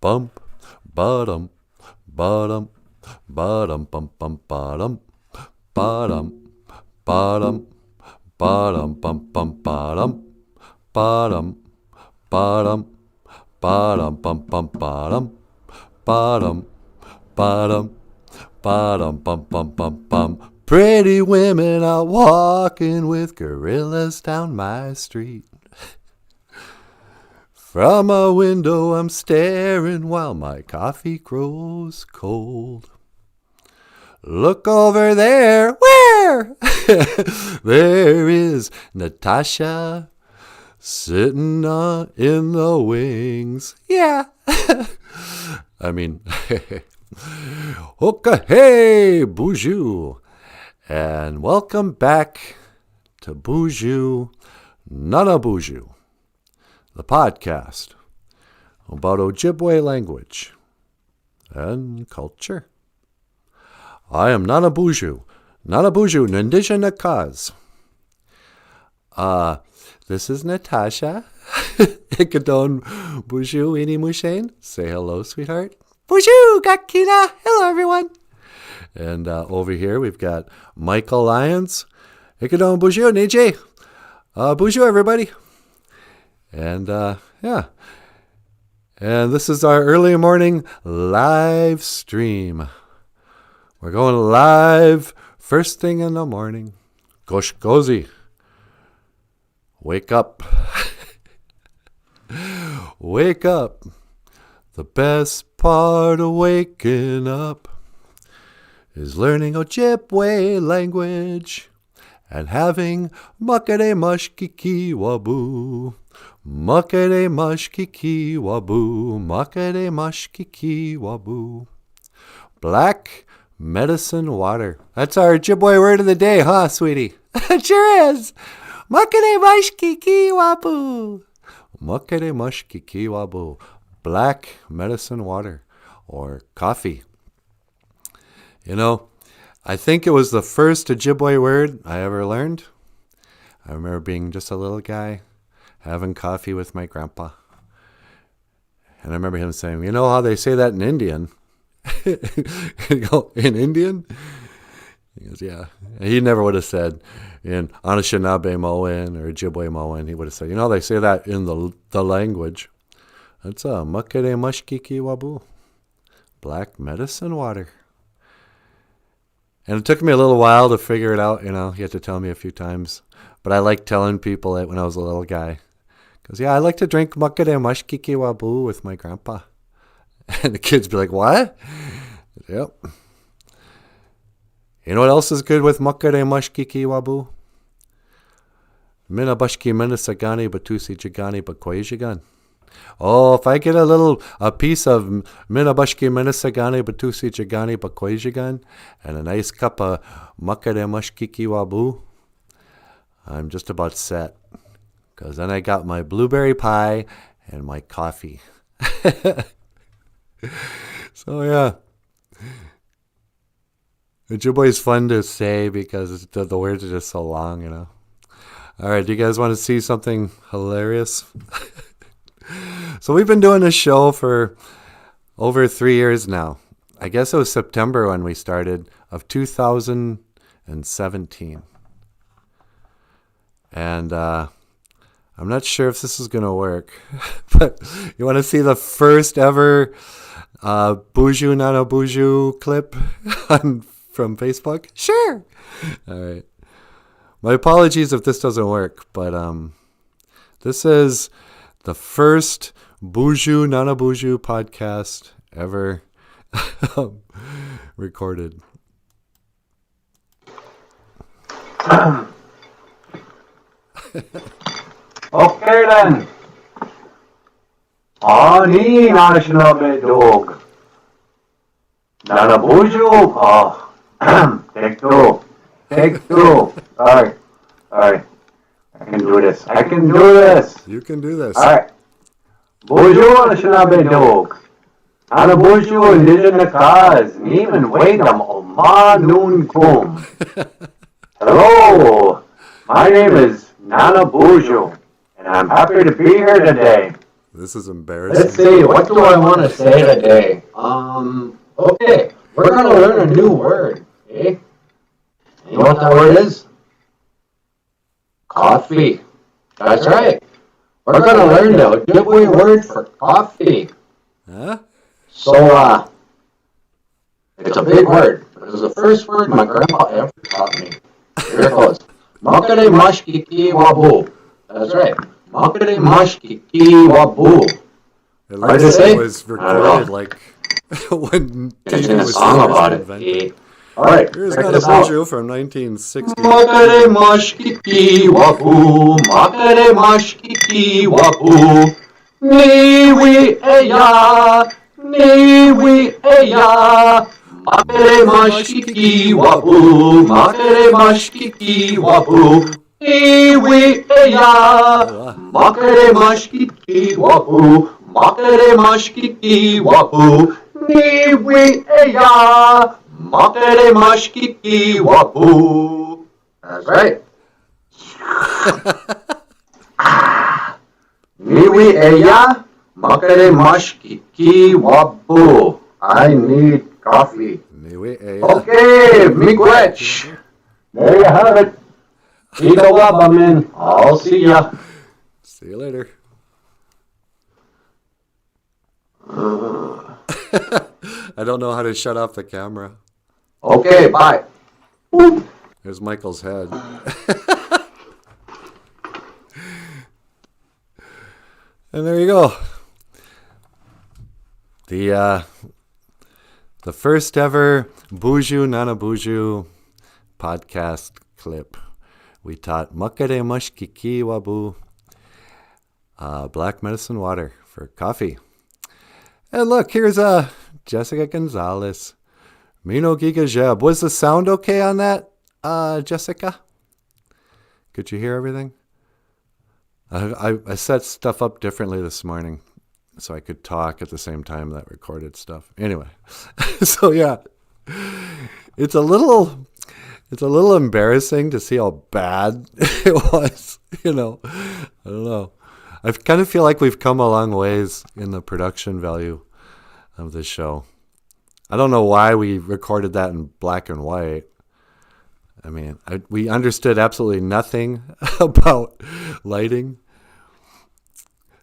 bump, bottom, bottom, bottom, bum bum bottom, bottom, bottom, bottom, bum bum bottom, bottom, bottom, bottom, bum bum bottom, bottom, bottom, bottom, bum bum bum bum. Pretty women out walking with gorillas down my street. From a window I'm staring while my coffee grows cold. Look over there. Where? There is Natasha sitting in the wings. Yeah. I mean, okay, hey, BOOZHOO. And welcome back to BOOZHOO NANABOOZHOO, the podcast about Ojibwe language and culture. I am NANABOOZHOO Nandisha Nakaz. This is Natasha. Ikadon BOOZHOO Ini Mushain. Say hello, sweetheart. BOOZHOO Gakina. Hello, everyone. And over here we've got Michael Lyons. Ikadon BOOZHOO Niji. BOOZHOO, everybody. And yeah. And this is our early morning live stream. We're going live first thing in the morning. Gosh Gozi. Wake up. Wake up. The best part of waking up is learning Ojibwe language and having makere mashkiki wabu. Makere mashkiki wabu. Makere mashkiki wabu. Black medicine water. That's our Ojibwe word of the day, huh, sweetie? It sure is. Makere mashkiki wabu. Makere mashkiki wabu. Black medicine water or coffee. You know, I think it was the first Ojibwe word I ever learned. I remember being just a little guy having coffee with my grandpa. And I remember him saying, you know how they say that in Indian? You go, in Indian? He goes, yeah. He never would have said in Anishinaabe Moan or Ojibwe Moan. He would have said, you know, they say that in the language. That's a makere mashkiki wabu. Black medicine water. And it took me a little while to figure it out, you know. He had to tell me a few times. But I liked telling people it when I was a little guy. Because, yeah, I like to drink makere mashkiki wabu with my grandpa. And the kids be like, what? Yep. You know what else is good with makere mashkiki wabu? Mina bashki mina sagani batusi jagani bakwayagan. Oh, if I get a piece of minabashki minasagani batusi jagani bakwajagan and a nice cup of makare mashkiki wabu, I'm just about set. Because then I got my blueberry pie and my coffee. So, yeah. Ojibwe is fun to say because the words are just so long, you know. All right, do you guys want to see something hilarious? So we've been doing this show for over 3 years now. I guess it was September when we started of 2017. And I'm not sure if this is going to work. But you want to see the first ever BOOZHOO NANABOOZHOO clip from Facebook? Sure. All right. My apologies if this doesn't work. But this is the first BOOZHOO NANABOOZHOO podcast ever recorded. Okay then. Ani Anishinaabe dog. NANABOOZHOO. Oh, take two. Alright. I can do this. You can do this. Alright. BOOZHOO Anishinaabe dog. NANABOOZHOO Indigenous cause. Neeman Wadam Oma Noon Kum. Hello. My name is NANABOOZHOO, and I'm happy to be here today This is Let's embarrassing. see, what do I want to say today? Okay, we're going to learn a new word, okay? You know what that word is? Coffee. That's right. We're going to learn the Ojibwe word for coffee. Huh? So, it's a big word. It was the first word my grandpa ever taught me. Here it goes. Makere mashkiki wabu. That's right. Makere mashkiki wabu. It What looks did it like say? it was recorded like when It's TV in a was song first about it. invented. All right, Here's check this out. Nanaboozhoo from 1960. Makere mashkiki wabu. Makere mashkiki wabu. Niwi eya. Niwi eya. Makere mashkiki wabu. Makere mashkiki wabu. Iwi eya. Makere mashkiki wabu. Makere mashkiki wabu. Niwi eya. Makere mashkiki wabu. That's right. Niwi eya. Makere mashkiki wabu. I need coffee. Okay, miigwech. There you have it. Ika waba, man. I'll see ya. See you later. I don't know how to shut off the camera. Okay, bye. There's Michael's head. And there you go. The first ever BOOZHOO NANABOOZHOO podcast clip. We taught Makere Mushkiki Wabu, black medicine water for coffee. And look, here's Jessica Gonzalez. Mino Giga Jeb. Was the sound okay on that, Jessica? Could you hear everything? I set stuff up differently this morning so I could talk at the same time that recorded stuff. Anyway, so yeah, it's a little embarrassing to see how bad it was. I don't know. I kind of feel like we've come a long ways in the production value of this show. I don't know why we recorded that in black and white. I mean, we understood absolutely nothing about lighting.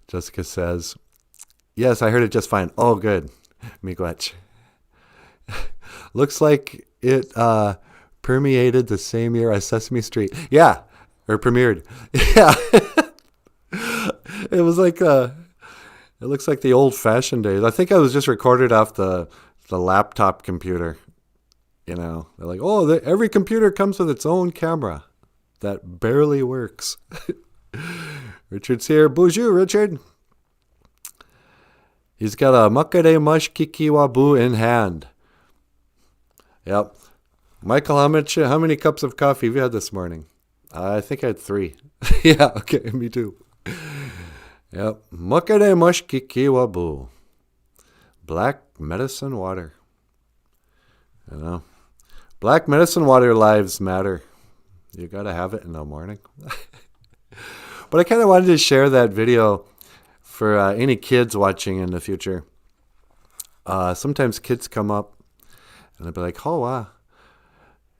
Jessica says, yes, I heard it just fine. Oh, good. Miigwech. Looks like it permeated the same year as Sesame Street. Yeah, or premiered. Yeah. It was like, it looks like the old-fashioned days. I think I was just recorded off the laptop computer. They're like, oh, every computer comes with its own camera that barely works. Richard's here. Bonjour, Richard. He's got a Makere Mushkiki Wabu in hand. Yep. Michael, how many cups of coffee have you had this morning? I think I had 3. Yeah, okay, me too. Yep. Makere Mushkiki Wabu. Black medicine water. Black medicine water lives matter. You got to have it in the morning. But I kind of wanted to share that video for any kids watching in the future. Sometimes kids come up and they'll be like, oh, wow.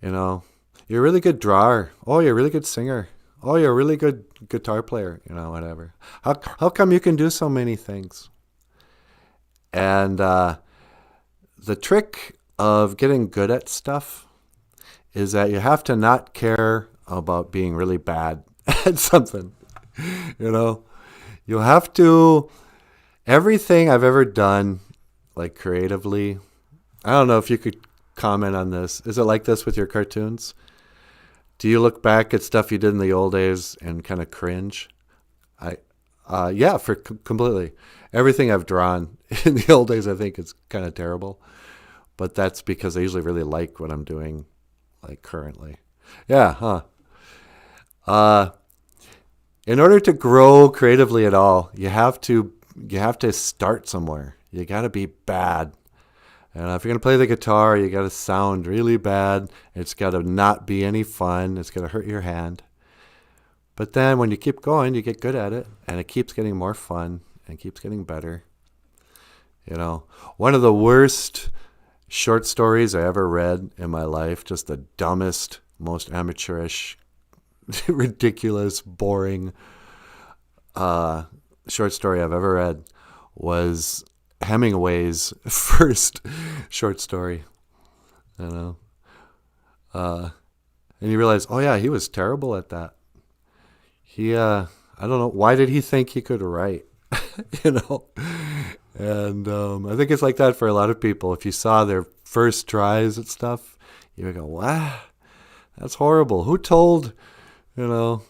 You're a really good drawer. Oh, you're a really good singer. Oh, you're a really good guitar player. Whatever. How come you can do so many things? And the trick of getting good at stuff is that you have to not care about being really bad at something. You'll have to, everything I've ever done, like creatively, I don't know if you could comment on this. Is it like this with your cartoons? Do you look back at stuff you did in the old days and kind of cringe? Yeah, completely. Everything I've drawn in the old days, I think is kind of terrible. But that's because I usually really like what I'm doing, like currently. Yeah, in order to grow creatively at all, you have to start somewhere. You got to be bad. And if you're going to play the guitar, you got to sound really bad. It's got to not be any fun. It's going to hurt your hand. But then when you keep going, you get good at it, and it keeps getting more fun and keeps getting better. You know, one of the worst short stories I ever read in my life, just the dumbest, most amateurish, ridiculous, boring short story I've ever read, was Hemingway's first short story. You know, and you realize, oh yeah, he was terrible at that. I don't know, why did he think he could write? You know, and I think it's like that for a lot of people. If you saw their first tries at stuff, you would go, wow, that's horrible. Who told, you know,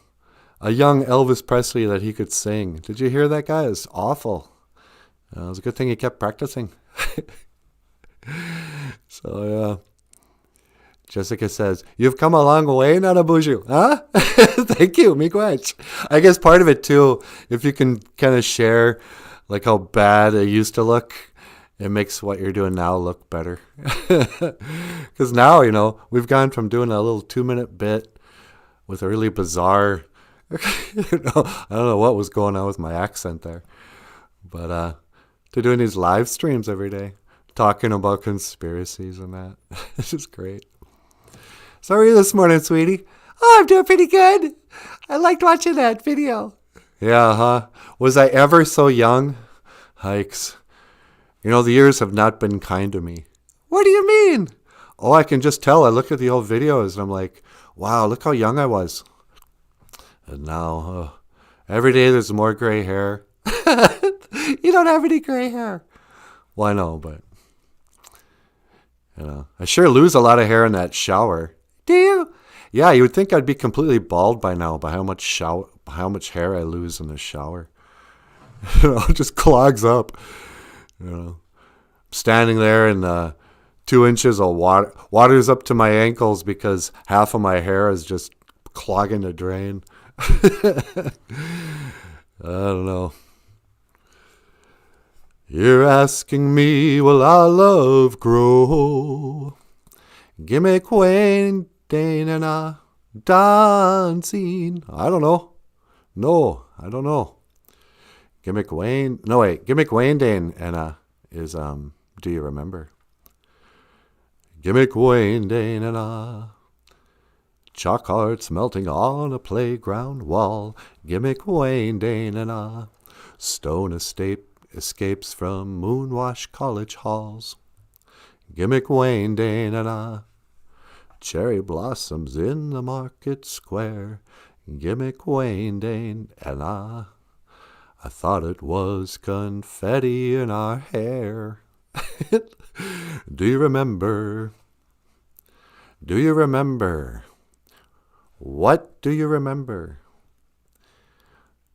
a young Elvis Presley that he could sing? Did you hear that guy? It's awful. It was a good thing he kept practicing. So, Jessica says, you've come a long way, Nanaboozhoo. Huh? Thank you, miigwech. I guess part of it, too, if you can kind of share like how bad it used to look, it makes what you're doing now look better. Because now, you know, we've gone from doing a little 2-minute bit with a really bizarre, you know, I don't know what was going on with my accent there, but to doing these live streams every day, talking about conspiracies and that. This is great. So how are you this morning, sweetie? Oh, I'm doing pretty good. I liked watching that video. Yeah, huh? Was I ever so young? Hikes. You know, the years have not been kind to me. What do you mean? Oh, I can just tell. I look at the old videos and I'm like, wow, look how young I was. And now, every day there's more gray hair. You don't have any gray hair. Well, I know, but, you know, I sure lose a lot of hair in that shower. Do you? Yeah, you would think I'd be completely bald by now by how much hair I lose in the shower. You know, it just clogs up. You know, standing there and 2 inches of water's up to my ankles because half of my hair is just clogging the drain. I don't know. You're asking me, will our love grow? Gimme Queen Dana dancing. I don't know. No, I don't know. Gimmick Wayne. No, wait. Gimmick Wayne Dane Anna is, do you remember? Gimmick Wayne Dane Anna. Chalk hearts melting on a playground wall. Gimmick Wayne Dane Anna. Stone escapes from moonwash college halls. Gimmick Wayne Dane Anna. Cherry blossoms in the market square. Gimmick Wayne Dane Anna. I thought it was confetti in our hair. Do you remember? Do you remember? What do you remember?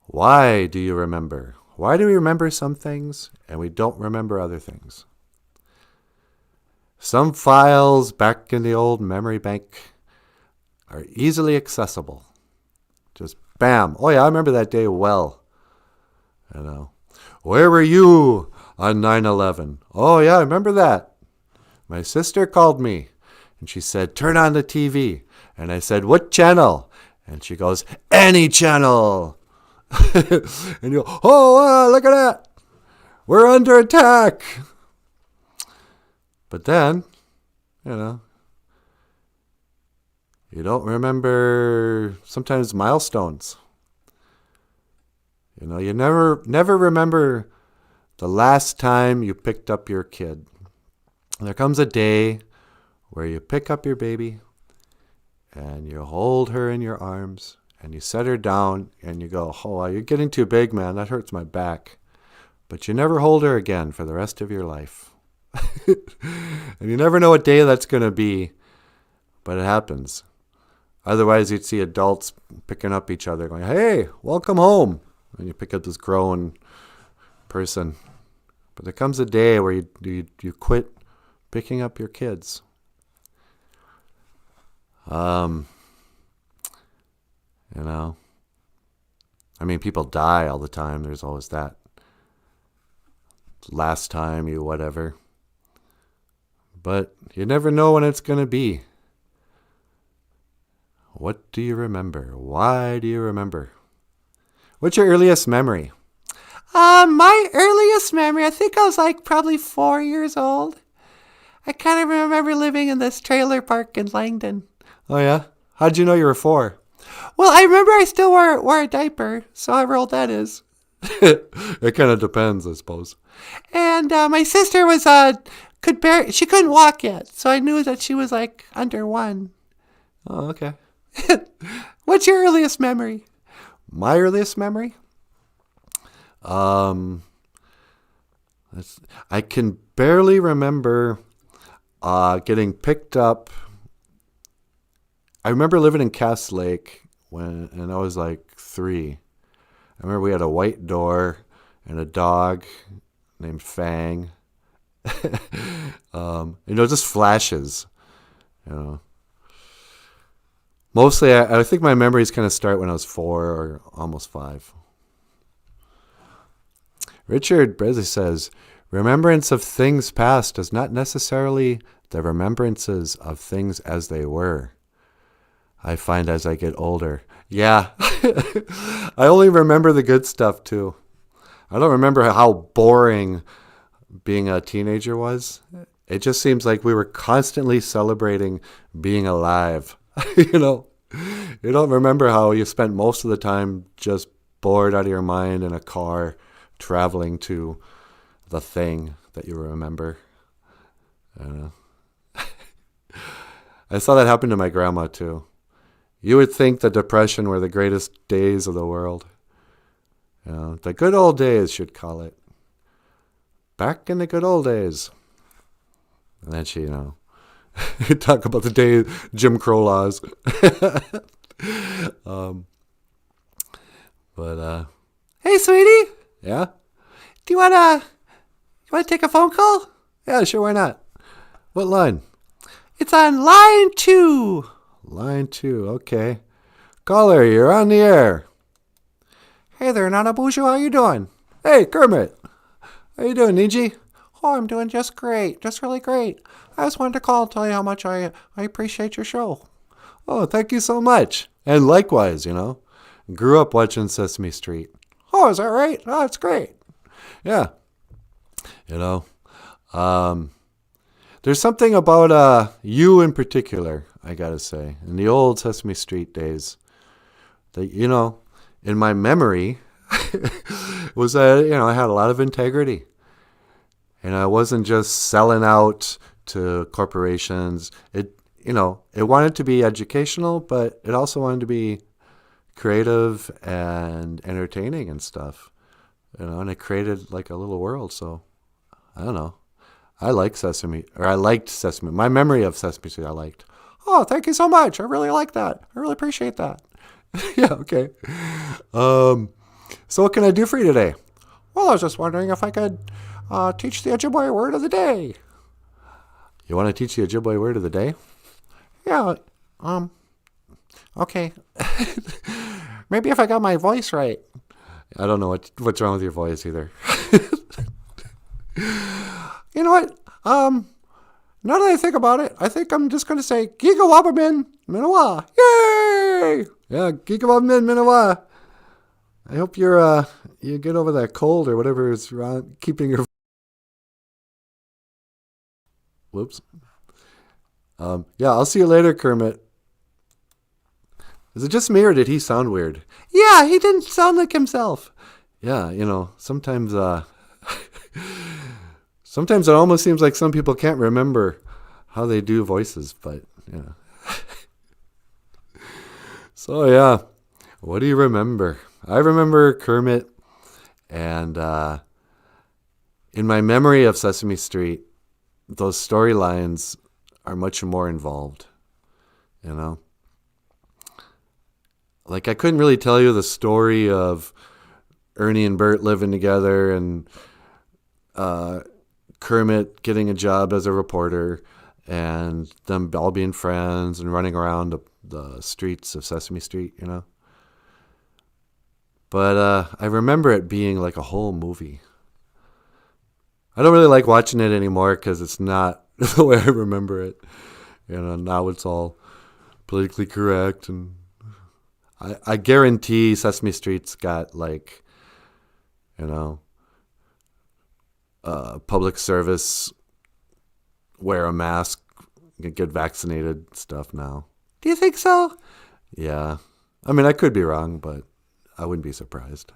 Why do you remember? Why do we remember some things and we don't remember other things? Some files back in the old memory bank are easily accessible. Just bam. Oh yeah, I remember that day well. You know, where were you on 9/11? Oh yeah, I remember that. My sister called me and she said, turn on the TV. And I said, what channel? And she goes, any channel. And you go, oh, wow, look at that. We're under attack. But then, you know, you don't remember sometimes milestones. You know, you never remember the last time you picked up your kid. There comes a day where you pick up your baby and you hold her in your arms and you set her down and you go, oh, you're getting too big, man. That hurts my back. But you never hold her again for the rest of your life. And you never know what day that's going to be, but it happens. Otherwise, you'd see adults picking up each other going, hey, welcome home. And you pick up this grown person. But there comes a day where you quit picking up your kids. You know, I mean, people die all the time. There's always that. Last time you whatever. But you never know when it's going to be. What do you remember? Why do you remember? What's your earliest memory? My earliest memory, I think I was like probably 4 years old. I kind of remember living in this trailer park in Langdon. Oh, yeah? How'd you know you were 4? Well, I remember I still wore a diaper, so however old that is. It kind of depends, I suppose. And my sister was she couldn't walk yet, so I knew that she was like under 1. Oh, okay. What's your earliest memory? My earliest memory? I can barely remember getting picked up. I remember living in Cass Lake and I was like 3. I remember we had a white door and a dog named Fang. Just flashes. Mostly, I think my memories kind of start when I was 4 or almost 5. Richard Bresley says, remembrance of things past is not necessarily the remembrances of things as they were. I find as I get older. Yeah, I only remember the good stuff too. I don't remember how boring being a teenager was. It just seems like we were constantly celebrating being alive. You don't remember how you spent most of the time just bored out of your mind in a car traveling to the thing that you remember. I saw that happen to my grandma too. You would think the Depression were the greatest days of the world. The good old days, should call it. Back in the good old days. And then she, talk about the day Jim Crow laws. Hey, sweetie. Yeah? Do you wanna take a phone call? Yeah, sure, why not? What line? It's on line 2. Line 2, okay. Caller, you're on the air. Hey there, NanaBOOZHOO, how you doing? Hey, Kermit. How you doing, Niji? Oh, I'm doing just great, just really great. I just wanted to call and tell you how much I appreciate your show. Oh, thank you so much. And likewise, grew up watching Sesame Street. Oh, is that right? Oh, it's great. Yeah. There's something about you in particular, I gotta say, in the old Sesame Street days, that, in my memory, was that, I had a lot of integrity. And I wasn't just selling out to corporations. It wanted to be educational, but it also wanted to be creative and entertaining and stuff. And it created like a little world. So, I don't know. I liked Sesame. My memory of Sesame Street I liked. Oh, thank you so much. I really like that. I really appreciate that. Yeah, okay. So what can I do for you today? Well, I was just wondering if I could teach the Ojibwe word of the day. You want to teach the Ojibwe word of the day? Yeah, okay. Maybe if I got my voice right. I don't know what's wrong with your voice either. You know what? Now that I think about it, I think I'm just going to say Gigawabamin Minawa. Yay! Yeah, Gigawabamin Minawa. I hope you get over that cold or whatever is wrong, keeping your... Whoops. Yeah, I'll see you later, Kermit. Is it just me or did he sound weird? Yeah, he didn't sound like himself. Yeah, sometimes sometimes it almost seems like some people can't remember how they do voices, but So yeah, what do you remember? I remember Kermit, and in my memory of Sesame Street, those storylines are much more involved, Like, I couldn't really tell you the story of Ernie and Bert living together and Kermit getting a job as a reporter and them all being friends and running around the streets of Sesame Street, But I remember it being like a whole movie. I don't really like watching it anymore because it's not the way I remember it. Now it's all politically correct, and I guarantee Sesame Street's got like, Public service, wear a mask, get vaccinated stuff now. Do you think so? Yeah. I mean, I could be wrong, but I wouldn't be surprised.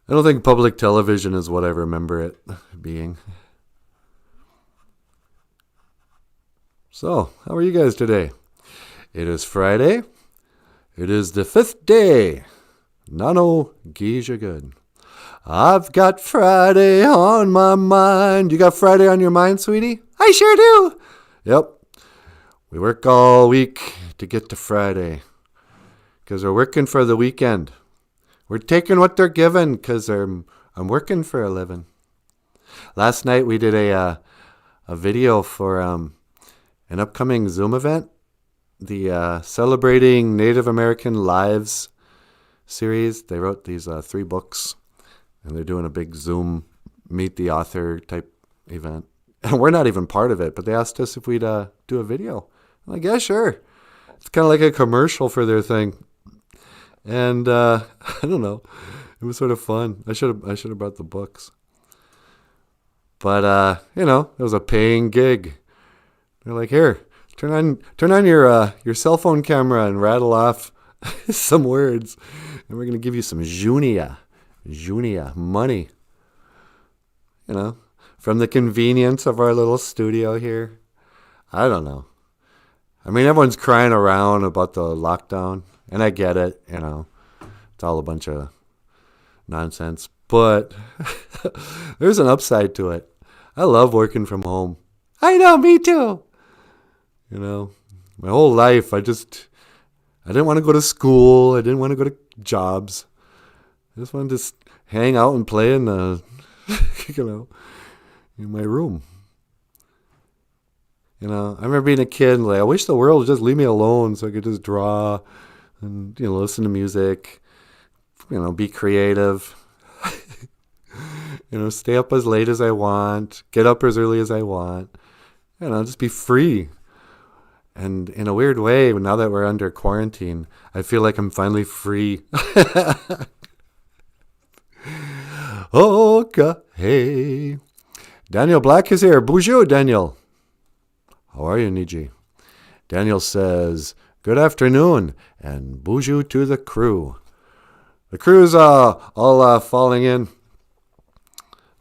I don't think public television is what I remember it being. So, how are you guys today? It is Friday. It is the 5th day. Nano Geisha good. I've got Friday on my mind. You got Friday on your mind, sweetie? I sure do. Yep. We work all week to get to Friday because we're working for the weekend. We're taking what they're given because I'm working for a living. Last night we did a video for an upcoming Zoom event, the Celebrating Native American Lives series. They wrote these 3 books, and they're doing a big Zoom meet the author type event. And we're not even part of it, but they asked us if we'd do a video. I'm like, yeah, sure. It's kind of like a commercial for their thing. And I don't know. It was sort of fun. I should have brought the books. But it was a paying gig. They're like, here, turn on your cell phone camera and rattle off some words, and we're gonna give you some junia money. From the convenience of our little studio here. I don't know. I mean, everyone's crying around about the lockdown, and I get it. It's all a bunch of nonsense, but there's an upside to it. I love working from home. I know, me too. My whole life, I didn't want to go to school. I didn't want to go to jobs. I just wanted to hang out and play in the, in my room. I remember being a kid and I wish the world would just leave me alone so I could just draw and, listen to music, be creative, stay up as late as I want, get up as early as I want, just be free. And in a weird way, now that we're under quarantine, I feel like I'm finally free. Okay. Hey. Daniel Black is here. Bonjour, Daniel. How are you, Niji? Daniel says, good afternoon, and bonjour to the crew. The crew's all falling in.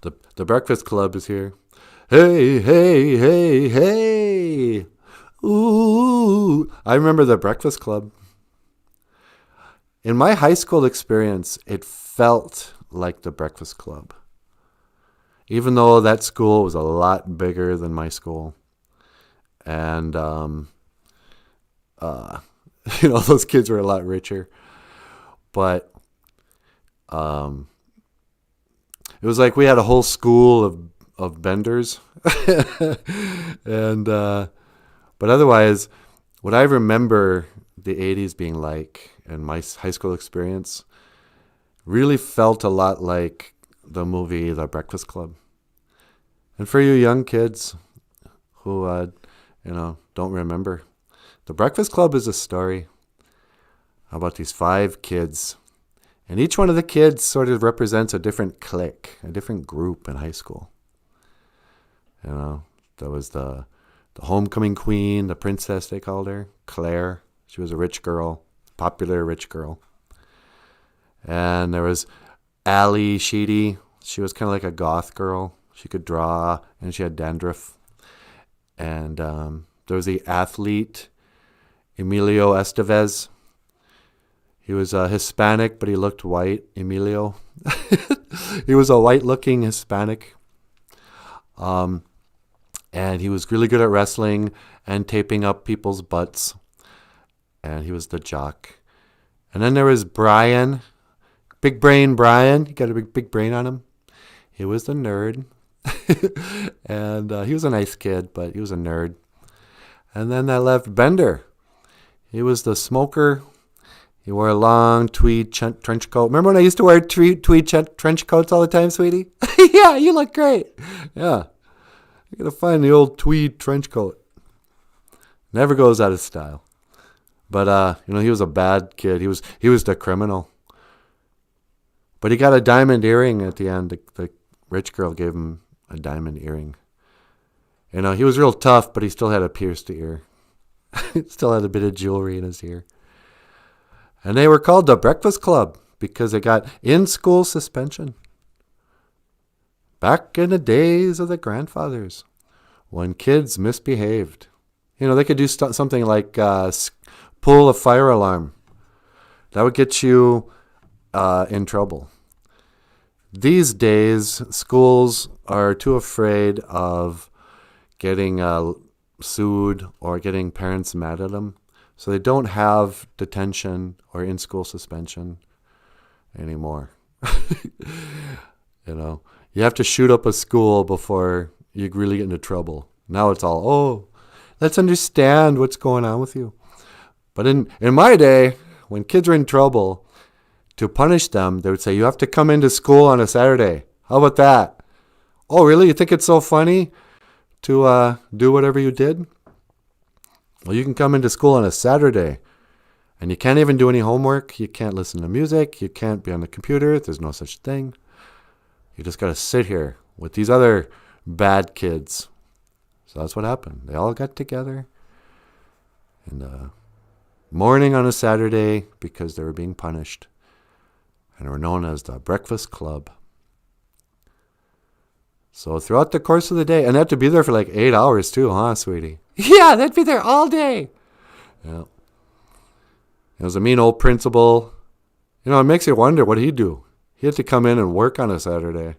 The Breakfast Club is here. Hey, hey, hey, hey. Ooh, I remember the Breakfast Club. In my high school experience, it felt like the Breakfast Club. Even though that school was a lot bigger than my school. And, those kids were a lot richer. But it was like we had a whole school of benders. And but otherwise, what I remember the 80s being like and my high school experience really felt a lot like the movie The Breakfast Club. And for you young kids who, don't remember, The Breakfast Club is a story about these 5 kids. And each one of the kids sort of represents a different clique, a different group in high school. There was the homecoming queen, the princess they called her, Claire. She was a rich girl, popular rich girl. And there was Allie Sheedy. She was kind of like a goth girl. She could draw, and she had dandruff. And there was the athlete, Emilio Estevez. He was Hispanic, but he looked white, Emilio. He was a white-looking Hispanic. And he was really good at wrestling and taping up people's butts. And he was the jock. And then there was Brian, Big Brain Brian. He got a big brain on him. He was the nerd. And he was a nice kid, but he was a nerd. And then I left Bender. He was the smoker. He wore a long tweed trench coat. Remember when I used to wear tweed trench coats all the time, sweetie? Yeah, you look great. Yeah. You gotta find the old tweed trench coat. Never goes out of style. But he was a bad kid. He was the criminal. But he got a diamond earring at the end. The rich girl gave him a diamond earring. He was real tough, but he still had a pierced ear. Still had a bit of jewelry in his ear. And they were called the Breakfast Club because they got in-school suspension. Back in the days of the grandfathers, when kids misbehaved. They could do something like pull a fire alarm. That would get you in trouble. These days, schools are too afraid of getting sued or getting parents mad at them. So they don't have detention or in-school suspension anymore. You have to shoot up a school before you really get into trouble. Now it's all, let's understand what's going on with you. But in my day, when kids were in trouble, to punish them, they would say, you have to come into school on a Saturday. How about that? Oh, really? You think it's so funny to do whatever you did? Well, you can come into school on a Saturday, and you can't even do any homework. You can't listen to music. You can't be on the computer. There's no such thing. You just got to sit here with these other bad kids. So that's what happened. They all got together in the morning on a Saturday because they were being punished. And were known as the Breakfast Club. So throughout the course of the day, and they had to be there for like 8 hours too, huh, sweetie? Yeah, they'd be there all day. Yeah. It was a mean old principal. It makes you wonder what he'd do. He had to come in and work on a Saturday.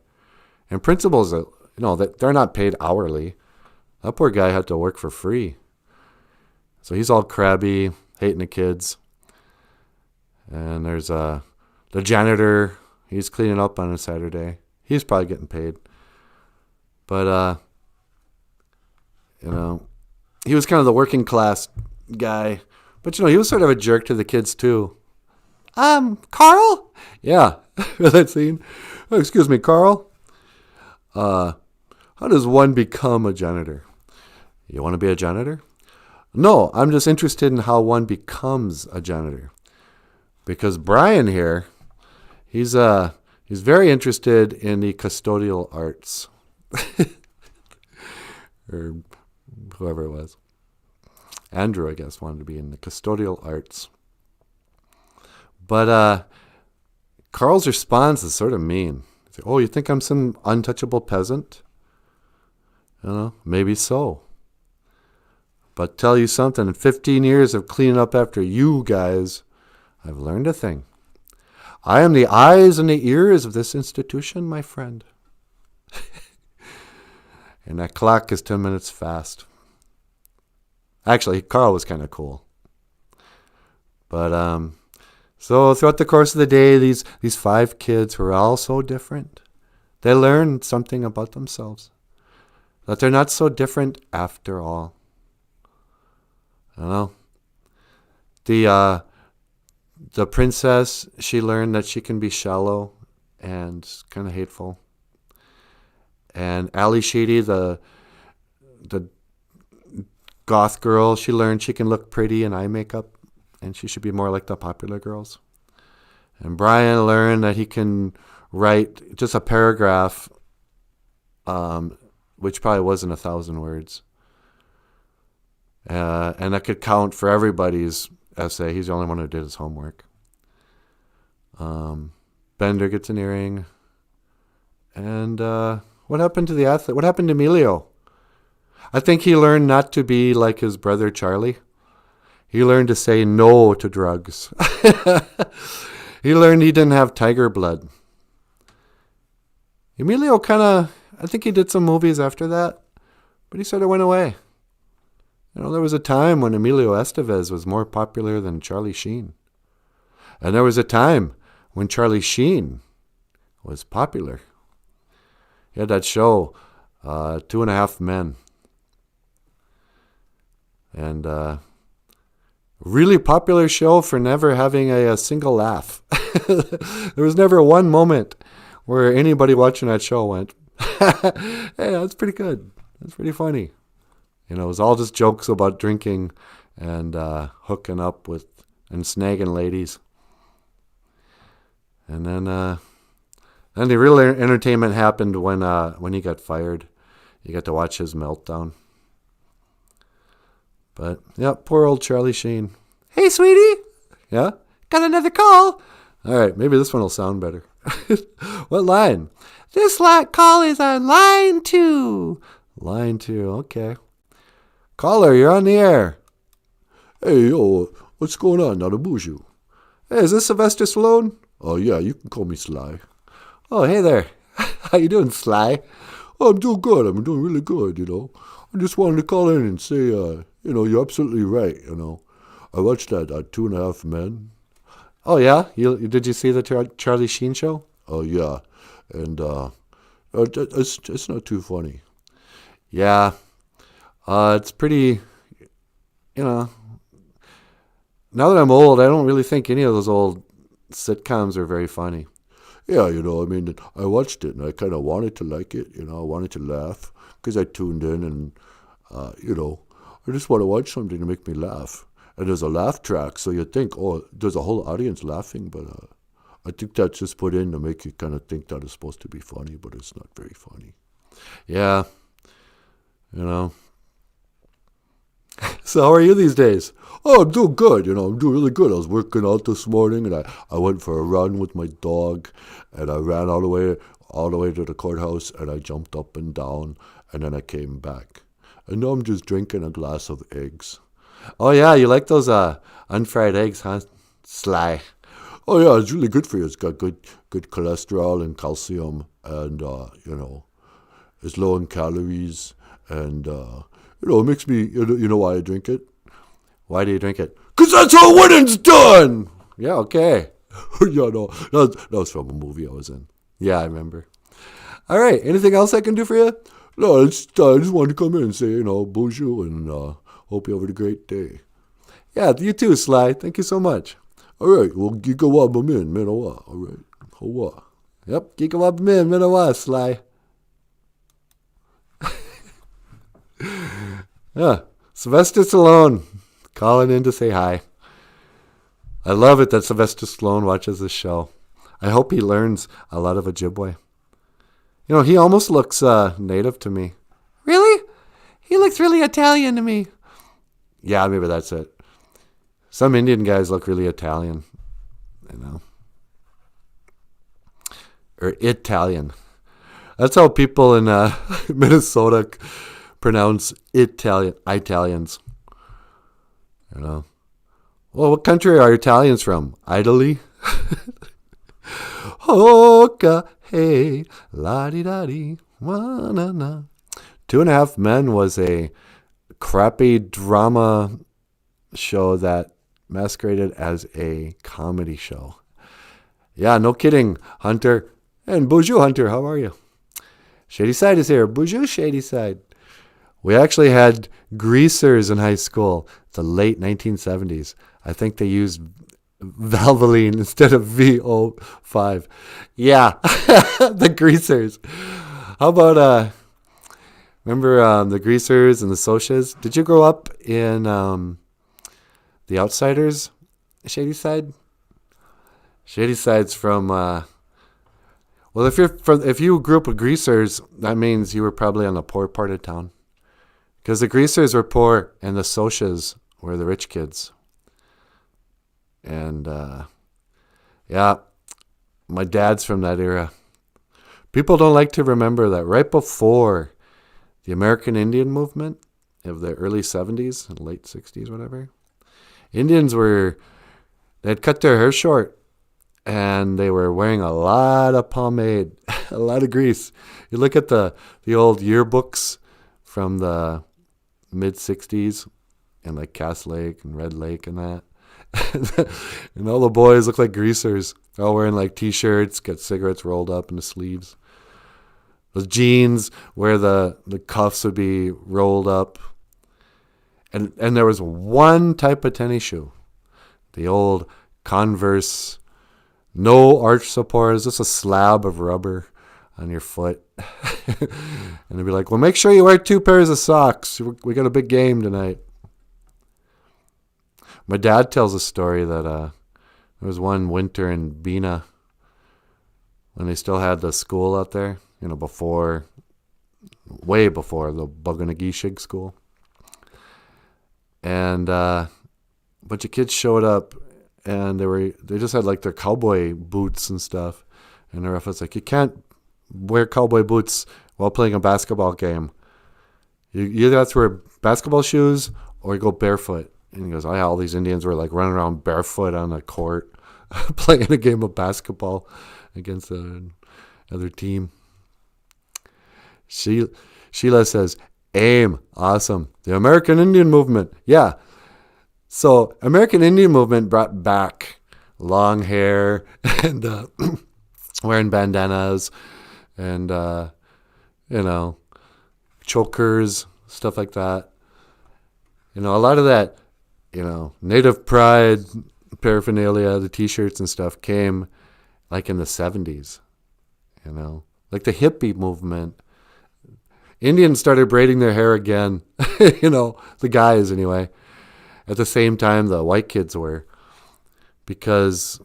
And principals, they're not paid hourly. That poor guy had to work for free. So he's all crabby, hating the kids. And there's the janitor, he's cleaning up on a Saturday. He's probably getting paid. But, he was kind of the working class guy. But, he was sort of a jerk to the kids, too. Carl? Yeah, that scene. Oh, excuse me, Carl. How does one become a janitor? You want to be a janitor? No, I'm just interested in how one becomes a janitor. Because Brian here, he's very interested in the custodial arts. Or whoever it was. Andrew, I guess, wanted to be in the custodial arts. But Carl's response is sort of mean. He's like, you think I'm some untouchable peasant? Maybe so. But tell you something, in 15 years of cleaning up after you guys, I've learned a thing. I am the eyes and the ears of this institution, my friend. And that clock is 10 minutes fast. Actually, Carl was kind of cool. But so throughout the course of the day, these 5 kids who are all so different, they learned something about themselves. That they're not so different after all. The princess, she learned that she can be shallow and kind of hateful. And Ali Sheedy, the goth girl, she learned she can look pretty in eye makeup and she should be more like the popular girls. And Brian learned that he can write just a paragraph, which probably wasn't 1,000 words. And that could count for everybody's essay. He's the only one who did his homework. Bender gets an earring. And what happened to the athlete? What happened to Emilio? I think he learned not to be like his brother Charlie. He learned to say no to drugs. He learned he didn't have tiger blood. Emilio I think he did some movies after that, but he sort of went away. There was a time when Emilio Estevez was more popular than Charlie Sheen. And there was a time when Charlie Sheen was popular. He had that show, 2.5 Men. And really popular show for never having a single laugh. There was never one moment where anybody watching that show went, hey, that's pretty good. That's pretty funny. It was all just jokes about drinking and hooking up with and snagging ladies. And then And the real entertainment happened when he got fired. You got to watch his meltdown. But, yeah, poor old Charlie Sheen. Hey, sweetie. Yeah? Got another call. All right, maybe this one will sound better. What line? This call is on line 2. Line 2, okay. Caller, you're on the air. Hey, yo, what's going on, Nanaboozhoo? Hey, is this Sylvester Stallone? Oh, yeah, you can call me Sly. Oh, hey there. How you doing, Sly? Oh, I'm doing good. I'm doing really good, I just wanted to call in and say, you're absolutely right, I watched that 2.5 Men. Oh, yeah? Did you see the Charlie Sheen show? Oh, yeah. And it's not too funny. Yeah. It's pretty, now that I'm old, I don't really think any of those old sitcoms are very funny. Yeah, I watched it and I kind of wanted to like it, I wanted to laugh because I tuned in and, I just want to watch something to make me laugh. And there's a laugh track, so you think, oh, there's a whole audience laughing, but I think that's just put in to make you kind of think that it's supposed to be funny, but it's not very funny. Yeah, So how are you these days? Oh, I'm doing good, I'm doing really good. I was working out this morning, and I went for a run with my dog, and I ran all the way to the courthouse, and I jumped up and down, and then I came back. And now I'm just drinking a glass of eggs. Oh, yeah, you like those unfried eggs, huh, Sly? Oh, yeah, it's really good for you. It's got good cholesterol and calcium, and, it's low in calories, and, it makes me, you know why I drink it? Why do you drink it? Because that's how winning's done! Yeah, okay. Yeah, no, that was from a movie I was in. Yeah, I remember. All right, anything else I can do for you? No, I just wanted to come in and say, BOOZHOO, and hope you have a great day. Yeah, you too, Sly. Thank you so much. All right, well, gigawabbamin, minawa. All right, hawa. Yep, gigawabbamin, minawa, Sly. Yeah, Sylvester Stallone calling in to say hi. I love it that Sylvester Stallone watches this show. I hope he learns a lot of Ojibwe. He almost looks native to me. Really? He looks really Italian to me. Yeah, maybe that's it. Some Indian guys look really Italian, Or Italian. That's how people in Minnesota pronounce Italians. Well, what country are Italians from? Italy? Hoka, hey, la-di-da-di, wa-na-na. 2.5 Men was a crappy drama show that masqueraded as a comedy show. Yeah, no kidding, Hunter. And BOOZHOO Hunter, how are you? Shady Side is here. BOOZHOO Shady Side. We actually had greasers in high school, the late 1970s. I think they used Valvoline instead of VO5. Yeah, the greasers. How about, remember the greasers and the Socias? Did you grow up in the Outsiders, Shady Side? Shady Side's from, well, if you grew up with greasers, that means you were probably on the poor part of town. Because the greasers were poor and the Socias were the rich kids. And, yeah, my dad's from that era. People don't like to remember that right before the American Indian movement of the early 70s and late 60s, whatever, Indians they'd cut their hair short and they were wearing a lot of pomade, a lot of grease. You look at the old yearbooks from the mid-60s and like Cass Lake and Red Lake and that. And all the boys look like greasers. They're all wearing like t-shirts, got cigarettes rolled up in the sleeves. Those jeans where the cuffs would be rolled up. And there was one type of tennis shoe. The old Converse, no arch supports, just a slab of rubber on your foot. And they'd be like, well, make sure you wear 2 pairs of socks. We got a big game tonight. My dad tells a story that there was one winter in Bena when they still had the school out there, way before the Buganagishig school. And a bunch of kids showed up, and they just had like their cowboy boots and stuff. And the ref was like, you can't wear cowboy boots while playing a basketball game. You either have to wear basketball shoes or you go barefoot. And he goes, oh yeah, all these Indians were like running around barefoot on the court playing a game of basketball against another team. Sheila says, AIM, awesome. The American Indian Movement, yeah. So American Indian Movement brought back long hair and wearing bandanas and, chokers, stuff like that. A lot of that, native pride paraphernalia, the T-shirts and stuff came like in the 70s, like the hippie movement. Indians started braiding their hair again, the guys anyway, at the same time the white kids were, because,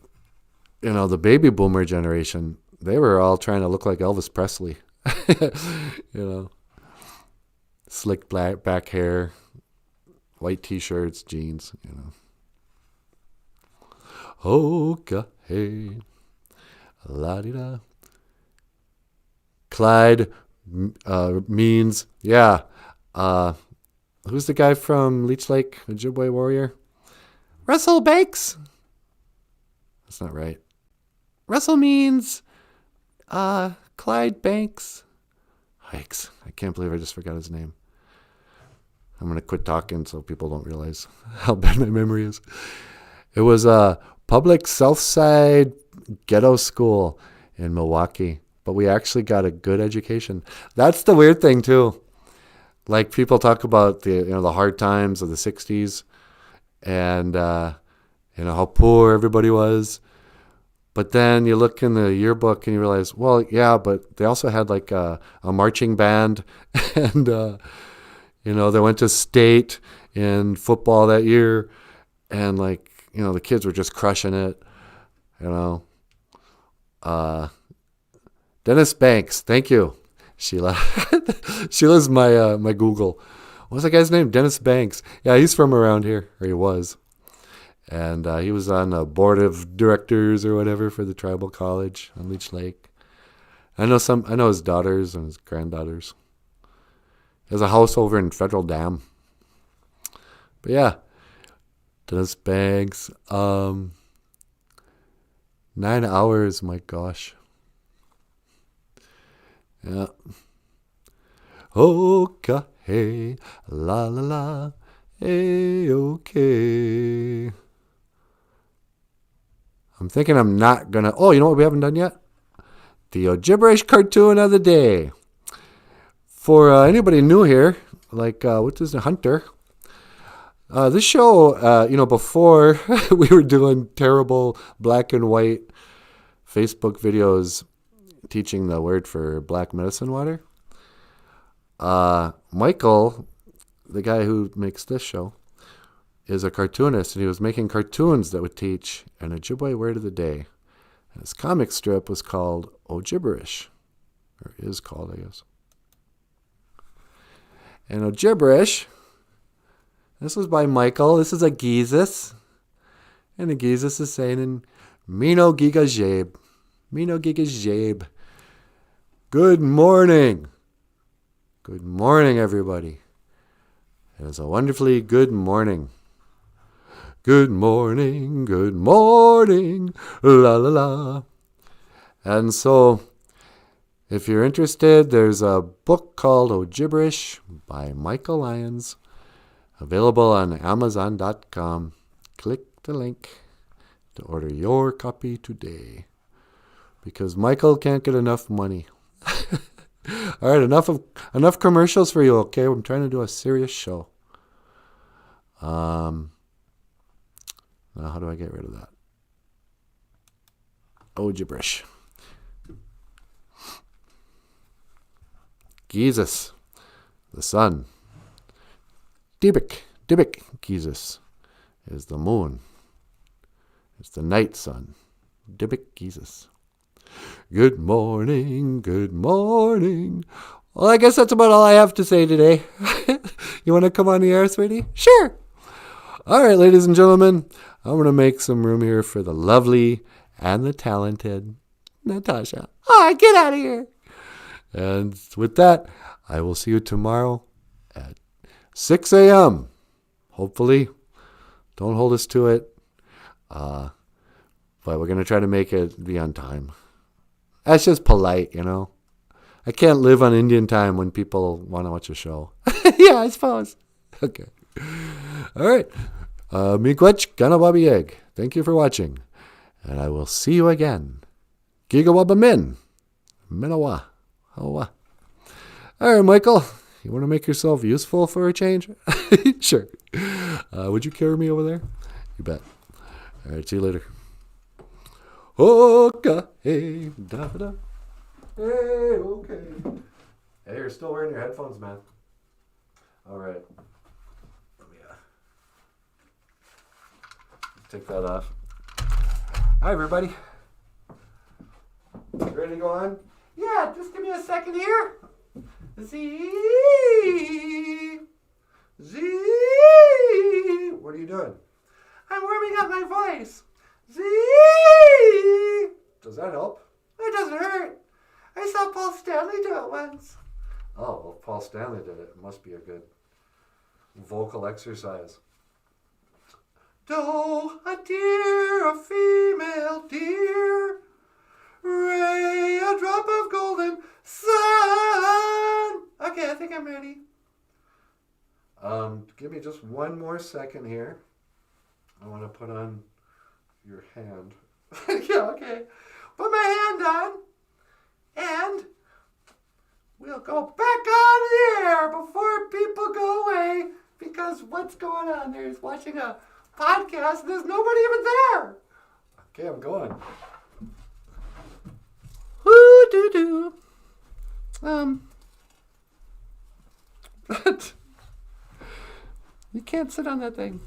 the baby boomer generation, they were all trying to look like Elvis Presley, slick back hair, white T-shirts, jeans, Hoka, hey, la-di-da. Clyde means, yeah. Who's the guy from Leech Lake, Ojibwe warrior? Russell Banks. That's not right. Russell means Clyde Banks. Hikes. I can't believe I just forgot his name. I'm going to quit talking so people don't realize how bad my memory is. It was a public South Side ghetto school in Milwaukee, but we actually got a good education. That's the weird thing too. Like people talk about the hard times of the 60s and how poor everybody was. But then you look in the yearbook and you realize, well, yeah, but they also had like a marching band and they went to state in football that year, and the kids were just crushing it, Dennis Banks, thank you, Sheila. Sheila's my Google. What's that guy's name? Dennis Banks. Yeah, he's from around here, or he was. And he was on the board of directors or whatever for the tribal college on Leech Lake. I know his daughters and his granddaughters. He has a house over in Federal Dam. But yeah, Dennis Banks. 9 hours, my gosh. Yeah. Oka, hey, la la la, hey, okay. I'm thinking I'm not gonna. Oh, you know what we haven't done yet? The Gibberish cartoon of the day. For anybody new here, like what is the Hunter? This show, before we were doing terrible black and white Facebook videos teaching the word for black medicine water. Michael, the guy who makes this show, is a cartoonist, and he was making cartoons that would teach an Ojibwe word of the day. And his comic strip was called OJIBWE, or is called, I guess. And OJIBWE, this was by Michael. This is a Geezus. And the Geezus is saying in Mino Giga Jabe. Mino Giga Jabe. Good morning. Good morning, everybody. It is a wonderfully good morning. Good morning, la la la. And so, if you're interested, there's a book called OJIBWE by Michael Lyons, available on Amazon.com. Click the link to order your copy today, because Michael can't get enough money. All right, enough commercials for you, okay? I'm trying to do a serious show. Now, how do I get rid of that? OJIBWE. Jesus, the sun. Dibik Jesus is the moon. It's the night sun. Dibik Jesus. Good morning, good morning. Well, I guess that's about all I have to say today. You want to come on the air, sweetie? Sure. All right, ladies and gentlemen, I'm going to make some room here for the lovely and the talented Natasha. All right, get out of here. And with that, I will see you tomorrow at 6 a.m. Hopefully. Don't hold us to it. But we're going to try to make it be on time. That's just polite, you know. I can't live on Indian time when people want to watch a show. Yeah, I suppose. Okay. All right. Miigwech ganababiyeg. Thank you for watching. And I will see you again. Gigawabamin. Minawa. Hawa. All right, Michael. You want to make yourself useful for a change? Sure. Would you carry me over there? You bet. All right, see you later. Okay. Hey, da-da. Hey, okay. Hey, you're still wearing your headphones, man. All right. Let me take that off. Hi, everybody. Ready to go on? Yeah, just give me a second here. Z. What are you doing? I'm warming up my voice. Z. Does that help? It doesn't hurt. I saw Paul Stanley do it once. Oh, well, if Paul Stanley did it. It must be a good vocal exercise. Doe, a deer, a female deer. Ray, a drop of golden sun. Okay, I think I'm ready. Give me just one more second here. I want to put on your hand. Yeah, okay. Put my hand on. And we'll go back on the air before people go away. Because what's going on? They're watching a podcast. There's nobody even there. Okay, I'm going. Woo-doo-doo. You can't sit on that thing.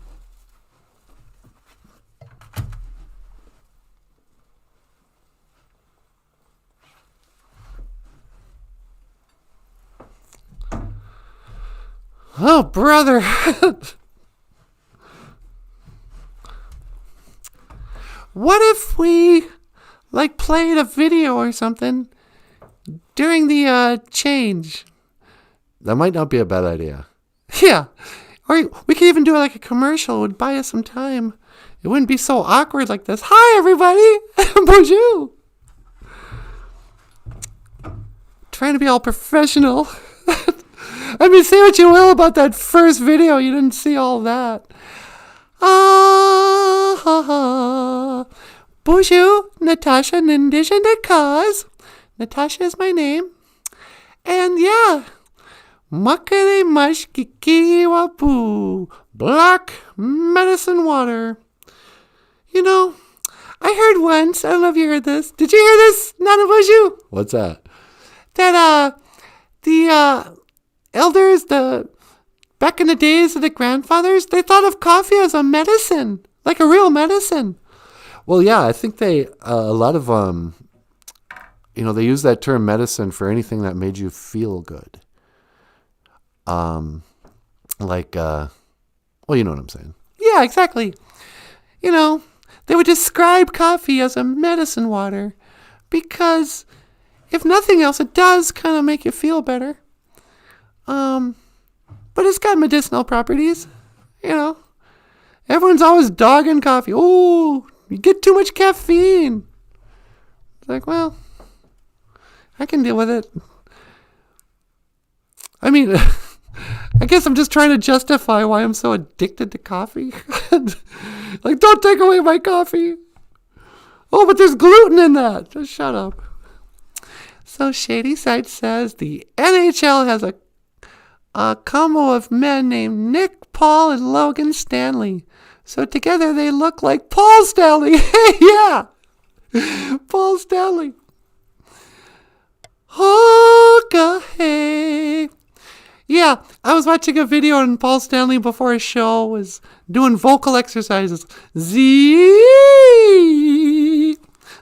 Oh, brother. What if we, played a video or something during the change? That might not be a bad idea. Yeah. Or we could even do a commercial. It would buy us some time. It wouldn't be so awkward like this. Hi, everybody. Bonjour. Trying to be all professional. I mean, say what you will about that first video. You didn't see all that. Bonjour, Natasha Nindish and the cause. Natasha is my name. And yeah. Makere mashkiki wapu. Black medicine water. You know, I heard once, I don't know if you heard this. Did you hear this, NanaBOOZHOO? What's that? That, the elders, back in the days of the grandfathers, they thought of coffee as a medicine, like a real medicine. Well, yeah, I think they, a lot of, they use that term medicine for anything that made you feel good. Well, you know what I'm saying. Yeah, exactly. They would describe coffee as a medicine water because if nothing else, it does kind of make you feel better. But it's got medicinal properties, Everyone's always dogging coffee. Oh, you get too much caffeine. It's well, I can deal with it. I mean, I guess I'm just trying to justify why I'm so addicted to coffee. Don't take away my coffee. Oh, but there's gluten in that. Just shut up. So Shady Side says the NHL has a combo of men named Nick, Paul, and Logan Stanley. So together they look like Paul Stanley. Hey, yeah. Paul Stanley. Okay. Yeah, I was watching a video on Paul Stanley before a show was doing vocal exercises. Z,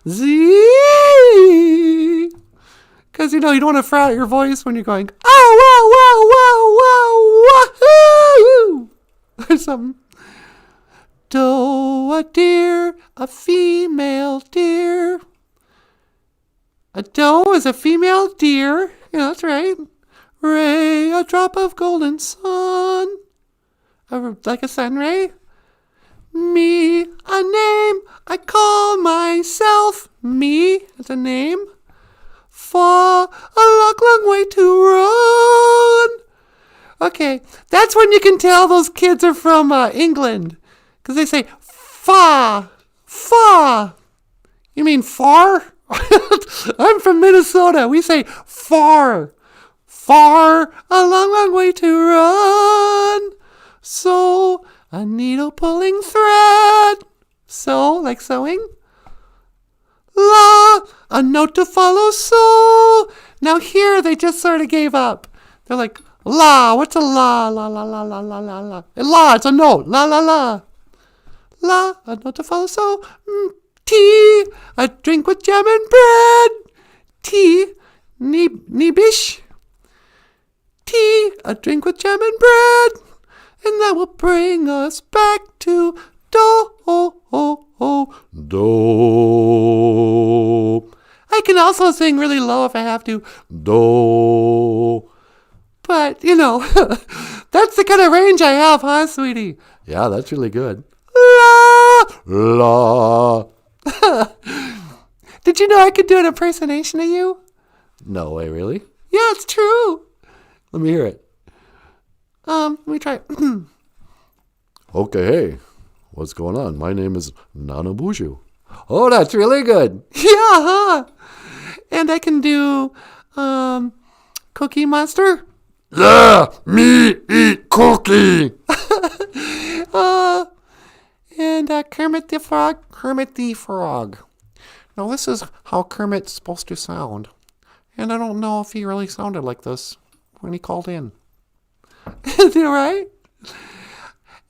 Z. Because, you don't want to fret your voice when you're going, oh, wow, wow, wow, wow, wahoo, or something. Doe, a deer, a female deer. A doe is a female deer. Yeah, that's right. Ray, a drop of golden sun. Like a sun ray. Me, a name, I call myself. Me, is a name. For a long, long way to run. Okay, that's when you can tell those kids are from England. Because they say, fa, fa. You mean far? I'm from Minnesota. We say far. Far, a long, long way to run. So, a needle pulling thread. So, like sewing. La, a note to follow. So, now here they just sort of gave up. They're like, la, what's a la, la, la, la, la, la, la, la. La, it's a note. La, la, la. La, a note to follow. So, tea, a drink with jam and bread. Tea, neebish. Tea, a drink with jam and bread. And that will bring us back to do. I can also sing really low if I have to. Do. But, that's the kind of range I have, huh, sweetie? Yeah, that's really good. La. La. Did you know I could do an impersonation of you? No way, really? Yeah, it's true. Let me hear it. Let me try it. Okay, hey. What's going on? My name is NANABOOZHOO. Oh, that's really good. Yeah, huh? And I can do, Cookie Monster. Yeah, me eat cookie. And Kermit the Frog. Now, this is how Kermit's supposed to sound. And I don't know if he really sounded like this when he called in. Is it right?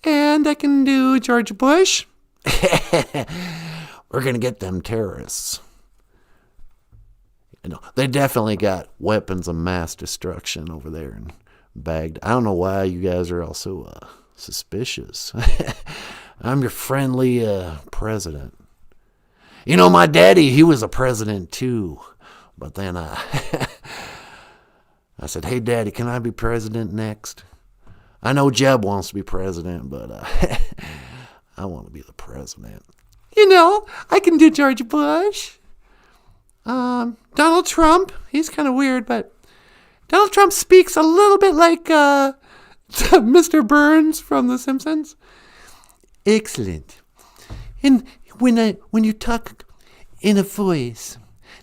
And I can do George Bush. We're going to get them terrorists. They definitely got weapons of mass destruction over there in Baghdad. I don't know why you guys are all so suspicious. I'm your friendly president. My daddy, he was a president too. But then I said, hey, Daddy, can I be president next? I know Jeb wants to be president, but I want to be the president. I can do George Bush. Donald Trump, he's kind of weird, but Donald Trump speaks a little bit like Mr. Burns from The Simpsons. Excellent. And when you talk in a voice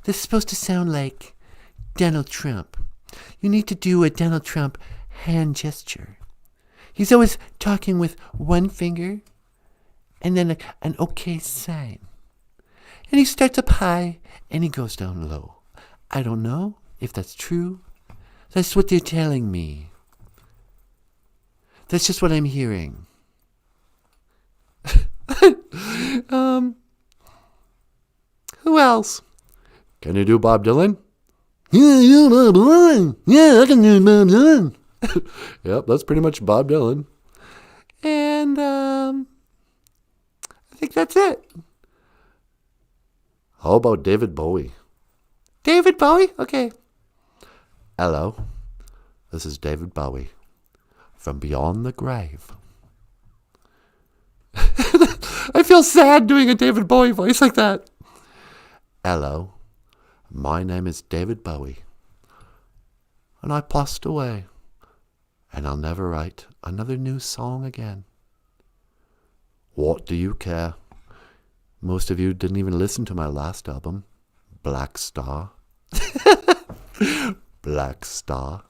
that's supposed to sound like Donald Trump, you need to do a Donald Trump hand gesture. He's always talking with one finger and then an okay sign. And he starts up high and he goes down low. I don't know if that's true. That's what they're telling me. That's just what I'm hearing. Who else? Can you do Bob Dylan? Yeah, Bob Dylan. Yeah, I can do Bob Dylan. Yep, that's pretty much Bob Dylan. And I think that's it. How about David Bowie? David Bowie? Okay. Hello, this is David Bowie from Beyond the Grave. I feel sad doing a David Bowie voice like that. Hello, my name is David Bowie, and I passed away, and I'll never write another new song again. What do you care? Most of you didn't even listen to my last album, Black Star. Black Star.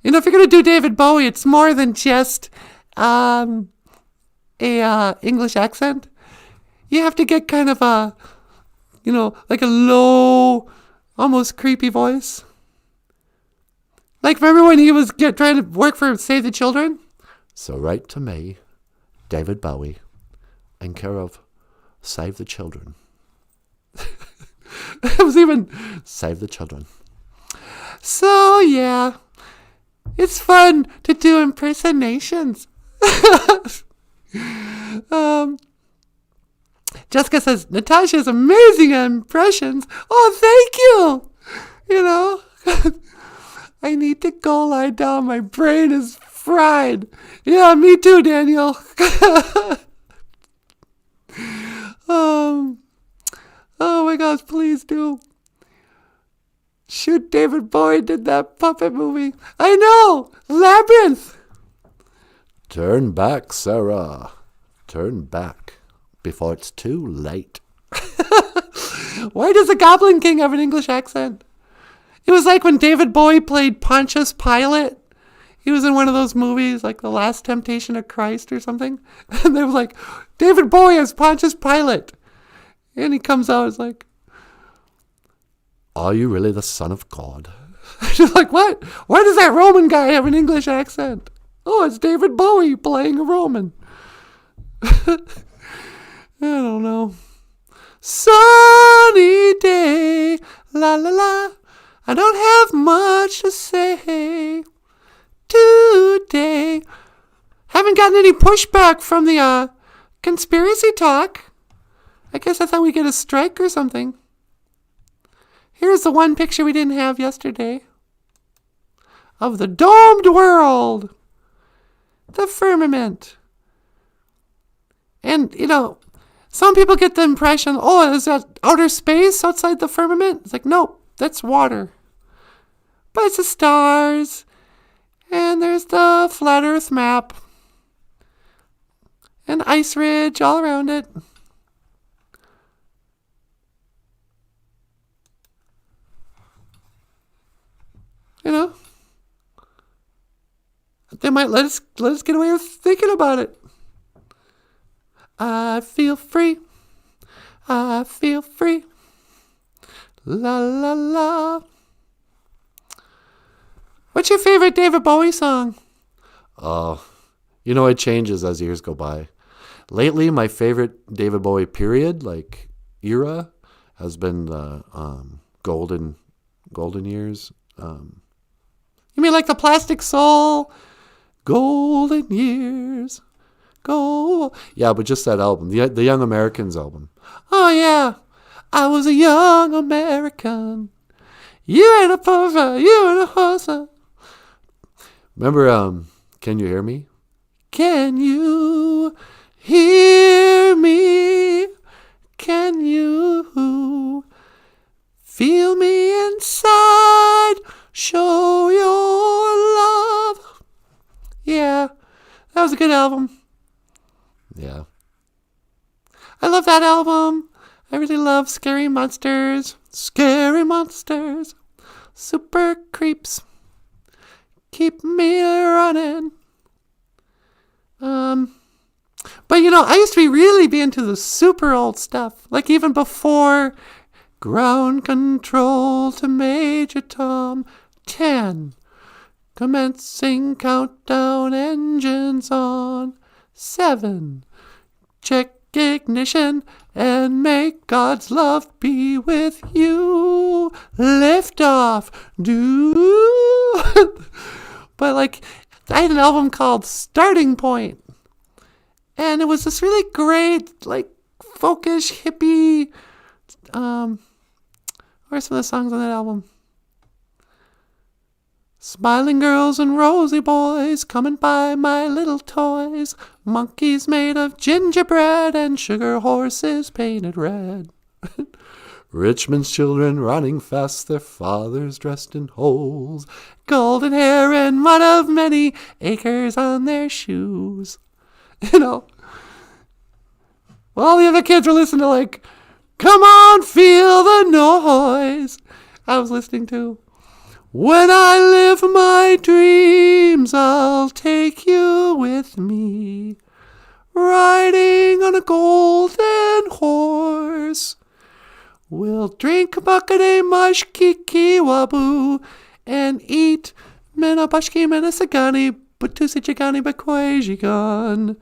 If you're going to do David Bowie, it's more than just a English accent. You have to get kind of a, like a low, almost creepy voice. Like, remember when he was trying to work for Save the Children? So write to me, David Bowie, in care of Save the Children. It was even Save the Children. So, yeah. It's fun to do impersonations. Jessica says, Natasha's amazing at impressions. Oh, thank you. You know, I need to go lie down. My brain is fried. Yeah, me too, Daniel. Oh my gosh, please do. Shoot, David Bowie did that puppet movie. I know! Labyrinth! Turn back, Sarah. Turn back before it's too late. Why does the Goblin King have an English accent? It was like when David Bowie played Pontius Pilate. He was in one of those movies, like The Last Temptation of Christ or something. And they were like, David Bowie as Pontius Pilate. And he comes out, it's like, are you really the Son of God? She's like, what? Why does that Roman guy have an English accent? Oh, it's David Bowie playing a Roman. I don't know. Sunny day, la la la. I don't have much to say today. Haven't gotten any pushback from the conspiracy talk. I guess I thought we'd get a strike or something. Here's the one picture we didn't have yesterday of the domed world, the firmament. And, you know, some people get the impression, oh, is that outer space outside the firmament? It's like, nope, that's water. But it's the stars, and there's the flat Earth map, and ice ridge all around it. You know, they might let us get away with thinking about it. I feel free. I feel free. La la la. What's your favorite David Bowie song? You know, it changes as years go by. Lately, my favorite David Bowie period, like era, has been the golden years. You mean like the Plastic Soul? Golden years. Go. Yeah, but just that album. The Young Americans album. Oh, yeah. I was a young American. You ain't a poser. You ain't a hoser. Remember, Can You Hear Me? Can you hear me? Can you feel me inside? Show your love. Yeah, that was a good album. Yeah. I love that album. I really love Scary Monsters. Scary Monsters. Super Creeps. Keep me running. But you know, I used to really be into the super old stuff. Like even before Ground Control to Major Tom. 10. Commencing countdown, engines on. 7. Check ignition and make God's love be with you. Lift off. Do. But like, I had an album called Starting Point. And it was this really great, like, folkish, hippie. What are some of the songs on that album? Smiling girls and rosy boys coming by my little toys. Monkeys made of gingerbread and sugar horses painted red. Richmond's children running fast, their fathers dressed in holes. Golden hair and one of many acres on their shoes. You know. Well, all the other kids were listening to like, come on, feel the noise. I was listening to, when I live my dreams, I'll take you with me, riding on a golden horse. We'll drink bakade mush kiki wabu and eat mena bashki mena sagani butusi chigani bakwajigan.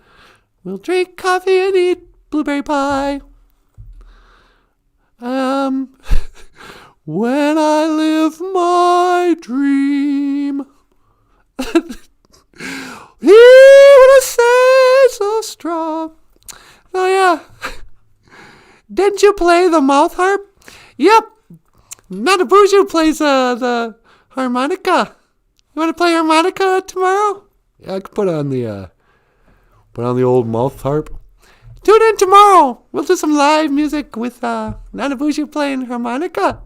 We'll drink coffee and eat blueberry pie. Um, when I live my dream. He would have said so strong. Oh, yeah. Didn't you play the mouth harp? Yep. Nanaboozhoo plays the harmonica. You want to play harmonica tomorrow? Yeah, I could put on the old mouth harp. Tune in tomorrow. We'll do some live music with Nanaboozhoo playing harmonica.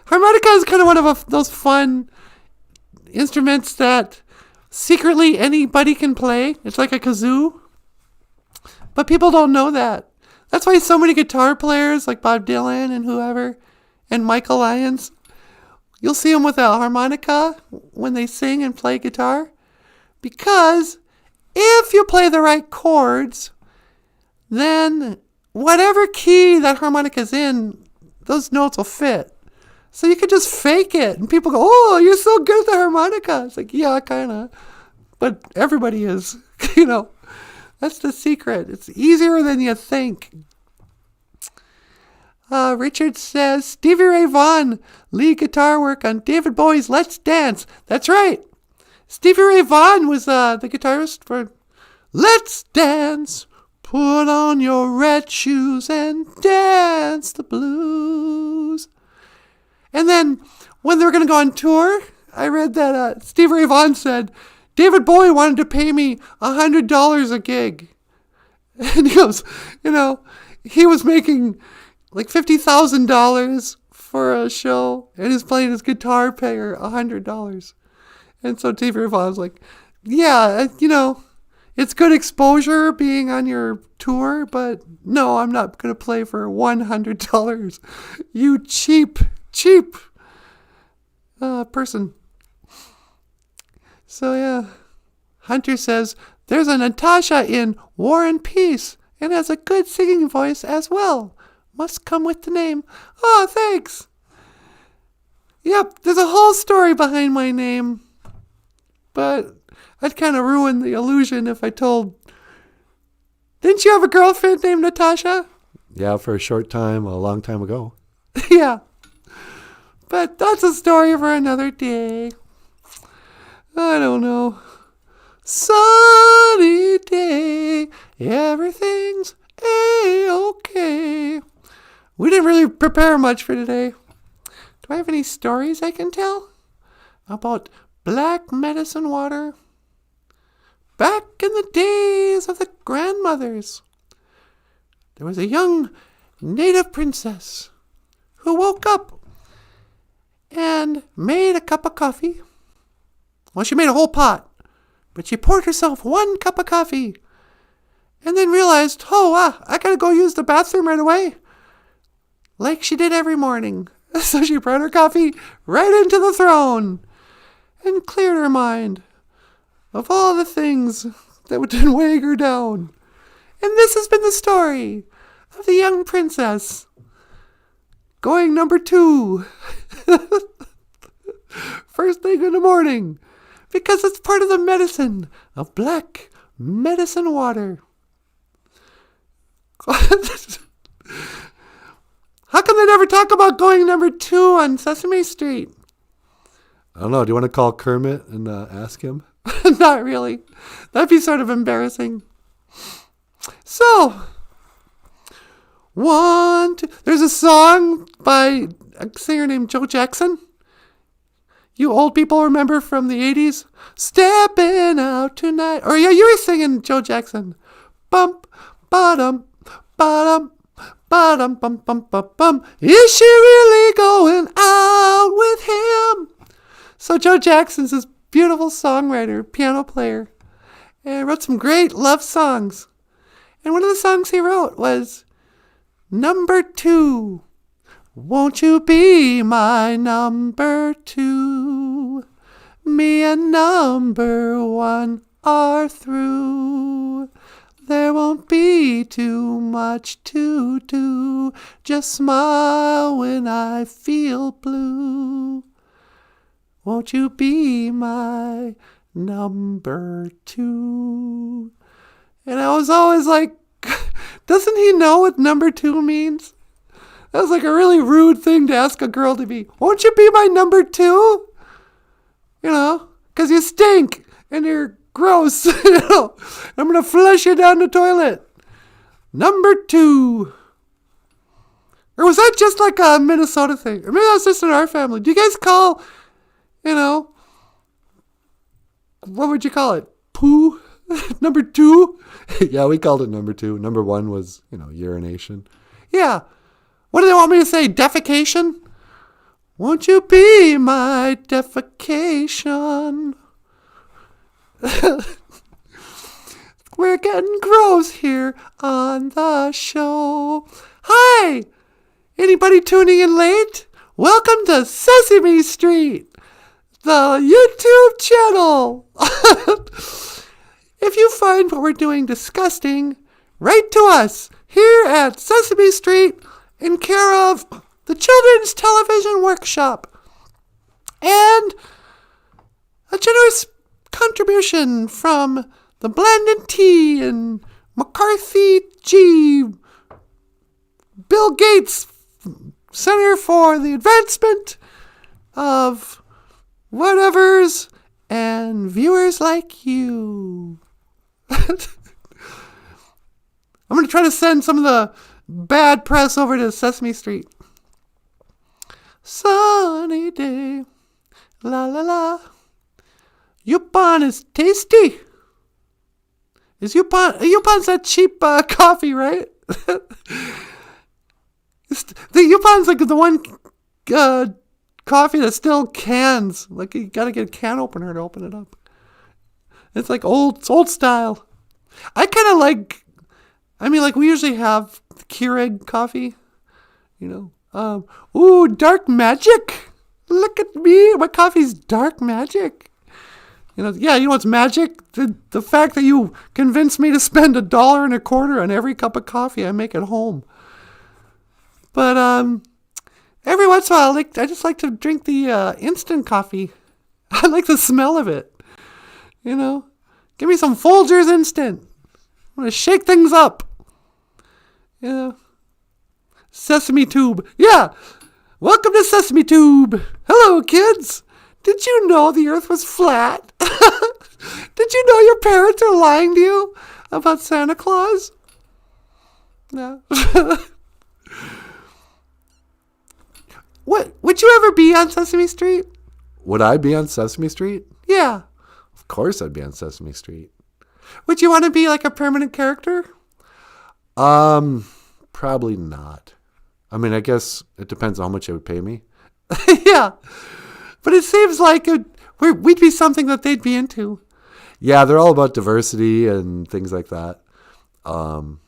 Harmonica is kind of one of those fun instruments that secretly anybody can play. It's like a kazoo. But people don't know that. That's why so many guitar players like Bob Dylan and whoever and Michael Lyons, you'll see them with a harmonica when they sing and play guitar. Because if you play the right chords, then whatever key that harmonica's in, those notes will fit. So you could just fake it. And people go, oh, you're so good at the harmonica. It's like, yeah, kind of. But everybody is, That's the secret. It's easier than you think. Richard says, Stevie Ray Vaughan, lead guitar work on David Bowie's Let's Dance. That's right. Stevie Ray Vaughan was the guitarist for Let's Dance. Put on your red shoes and dance the blues. And then when they were going to go on tour, I read that Stevie Ray Vaughan said, David Bowie wanted to pay me $100 a gig. And he goes, he was making like $50,000 for a show, and he's playing his guitar payer $100. And so Stevie Ray Vaughan was like, yeah, it's good exposure being on your tour, but no, I'm not going to play for $100. You cheap person. So yeah, Hunter says, there's a Natasha in War and Peace and has a good singing voice as well. Must come with the name. Oh, thanks. Yep, there's a whole story behind my name. But I'd kind of ruin the illusion if I told, didn't you have a girlfriend named Natasha? Yeah, for a short time, a long time ago. Yeah. But that's a story for another day. I don't know. Sunny day, everything's A-okay. We didn't really prepare much for today. Do I have any stories I can tell about black medicine water? Back in the days of the grandmothers, there was a young native princess who woke up and made a cup of coffee. Well, she made a whole pot, but she poured herself 1 cup of coffee and then realized, I gotta go use the bathroom right away, like she did every morning. So she brought her coffee right into the throne and cleared her mind of all the things that would weigh her down. And this has been the story of the young princess going number 2 first thing in the morning, because it's part of the medicine of black medicine water. How come they never talk about going number 2 on Sesame Street? I don't know. Do you want to call Kermit and ask him? Not really. That'd be sort of embarrassing. So, 1, 2. There's a song by a singer named Joe Jackson. You old people remember from the 80s? Stepping out tonight. Or yeah, you were singing Joe Jackson. Bump, bottom, bottom, bottom, bum, bum, bum, bum. Is she really going out with him? So Joe Jackson's this beautiful songwriter, piano player, and wrote some great love songs. And one of the songs he wrote was Number 2. Won't you be my number 2? Me and number 1 are through. There won't be too much to do. Just smile when I feel blue. Won't you be my number 2? And I was always like, doesn't he know what number 2 means? That was like a really rude thing to ask a girl to be. Won't you be my number 2? You know, because you stink and you're gross. You know, I'm going to flush you down the toilet. Number 2. Or was that just like a Minnesota thing? Or maybe that was just in our family. Do you guys call, you know, what would you call it? Poo? Number 2? Yeah, we called it number 2. Number 1 was, you know, urination. Yeah. What do they want me to say? Defecation? Won't you be my defecation? We're getting gross here on the show. Hi! Anybody tuning in late? Welcome to Sesame Street, the YouTube channel. If you find what we're doing disgusting, write to us here at Sesame Street in care of the Children's Television Workshop. And a generous contribution from the Blandon T and McCarthy G. Bill Gates Center for the Advancement of Whatevers and viewers like you. I'm going to try to send some of the bad press over to Sesame Street. Sunny day, la la la. Yupon is tasty. Is Yupon's that cheap coffee, right? The Yupon's like the one coffee that still cans. Like you gotta get a can opener to open it up. It's like old style. I kind of like. I mean, like we usually have Keurig coffee. You know. Ooh, dark magic. Look at me. My coffee's dark magic. You know, yeah, you know what's magic? The fact that you convinced me to spend $1.25 on every cup of coffee I make at home. But every once in a while, I just like to drink the instant coffee. I like the smell of it. You know, give me some Folgers Instant. I'm gonna shake things up. You know, Sesame Tube. Yeah, welcome to Sesame Tube. Hello, kids. Did you know the Earth was flat? Did you know your parents are lying to you about Santa Claus? No. What? Would you ever be on Sesame Street? Would I be on Sesame Street? Yeah. Of course I'd be on Sesame Street. Would you want to be like a permanent character? Probably not. I mean, I guess it depends on how much it would pay me. Yeah. But it seems like we'd be something that they'd be into. Yeah, they're all about diversity and things like that. And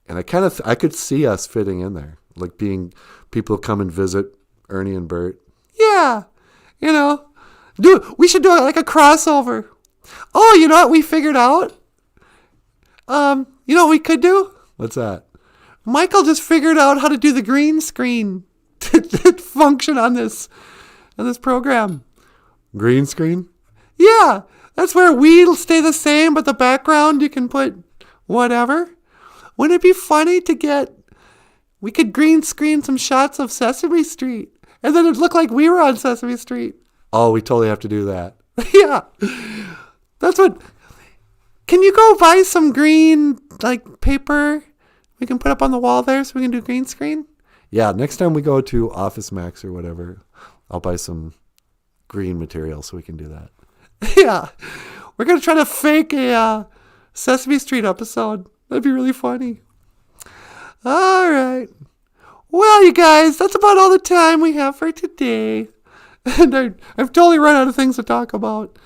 I could see us fitting in there, like being people who come and visit Ernie and Bert. Yeah, you know, we should do it like a crossover. Oh, you know what we figured out? You know what we could do? What's that? Michael just figured out how to do the green screen to function on this program. Green screen? Yeah, that's where we'll stay the same, but the background you can put whatever. Wouldn't it be funny we could green screen some shots of Sesame Street, and then it'd look like we were on Sesame Street. Oh, we totally have to do that. Yeah, can you go buy some green, like, paper we can put up on the wall there so we can do green screen? Yeah, next time we go to Office Max or whatever, I'll buy some green material so we can do that. Yeah. We're going to try to fake a Sesame Street episode. That'd be really funny. All right. Well, you guys, that's about all the time we have for today. And I've totally run out of things to talk about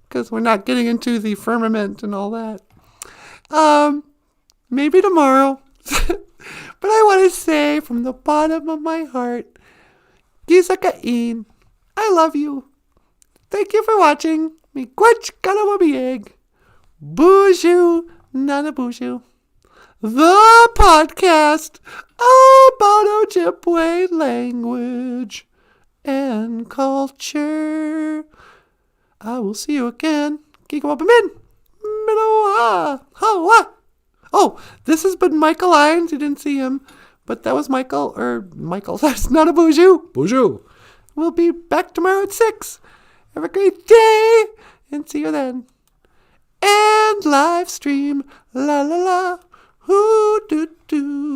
because we're not getting into the firmament and all that. Maybe tomorrow. But I want to say from the bottom of my heart, Gizakain, I love you. Thank you for watching. Miigwech Kalamabieg. BOOZHOO NANABOOZHOO. The podcast about Ojibwe language and culture. I will see you again. Gigawabamin. Minoa. Oh, this has been Michael Lyons. You didn't see him. But that was Michael, that's not a BOOZHOO. BOOZHOO. We'll be back tomorrow at 6. Have a great day, and see you then. And live stream, la la la, hoo doo doo.